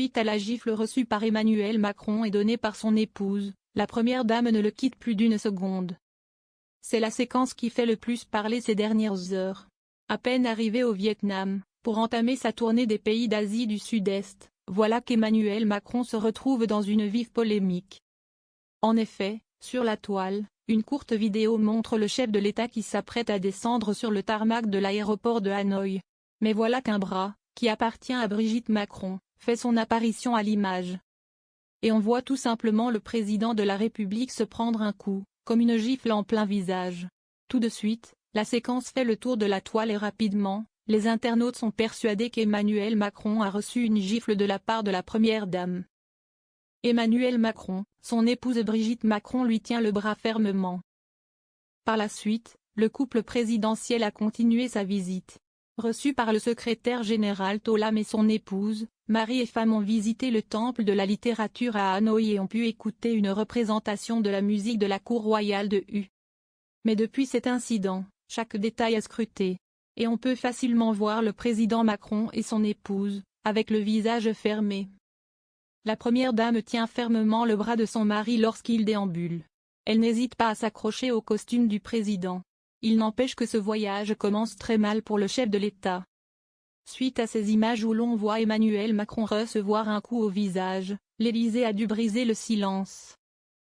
suite à la gifle reçue par Emmanuel Macron et donnée par son épouse, la première dame ne le quitte plus d'une seconde. C'est la séquence qui fait le plus parler ces dernières heures. À peine arrivé au Vietnam, pour entamer sa tournée des pays d'Asie du Sud-Est, voilà qu'Emmanuel Macron se retrouve dans une vive polémique. En effet, sur la toile, une courte vidéo montre le chef de l'État qui s'apprête à descendre sur le tarmac de l'aéroport de Hanoï. Mais voilà qu'un bras, qui appartient à Brigitte Macron, fait son apparition à l'image. Et on voit tout simplement le président de la République se prendre un coup, comme une gifle en plein visage. Tout de suite, la séquence fait le tour de la toile et rapidement, les internautes sont persuadés qu'Emmanuel Macron a reçu une gifle de la part de la première dame. Emmanuel Macron, son épouse Brigitte Macron lui tient le bras fermement. Par la suite, le couple présidentiel a continué sa visite. Reçus par le secrétaire général Tholam et son épouse, mari et femme ont visité le temple de la littérature à Hanoï et ont pu écouter une représentation de la musique de la cour royale de Hu. Mais depuis cet incident, chaque détail est scruté. Et on peut facilement voir le président Macron et son épouse, avec le visage fermé. La première dame tient fermement le bras de son mari lorsqu'il déambule. Elle n'hésite pas à s'accrocher au costume du président. Il n'empêche que ce voyage commence très mal pour le chef de l'État. Suite à ces images où l'on voit Emmanuel Macron recevoir un coup au visage, l'Élysée a dû briser le silence.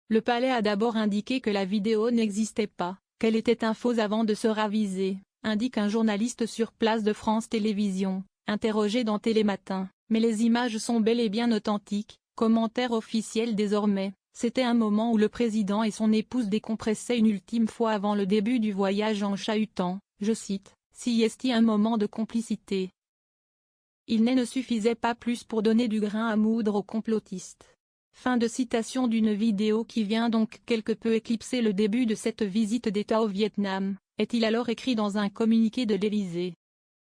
Le palais a d'abord indiqué que la vidéo n'existait pas, qu'elle était un faux avant de se raviser, indique un journaliste sur place de France Télévisions, interrogé dans Télématin. Mais les images sont bel et bien authentiques, commentaire officiel désormais. C'était un moment où le président et son épouse décompressaient une ultime fois avant le début du voyage en chahutant, je cite, « si est un moment de complicité ». Il ne suffisait pas plus pour donner du grain à moudre aux complotistes. Fin de citation d'une vidéo qui vient donc quelque peu éclipser le début de cette visite d'État au Vietnam, est-il alors écrit dans un communiqué de l'Élysée.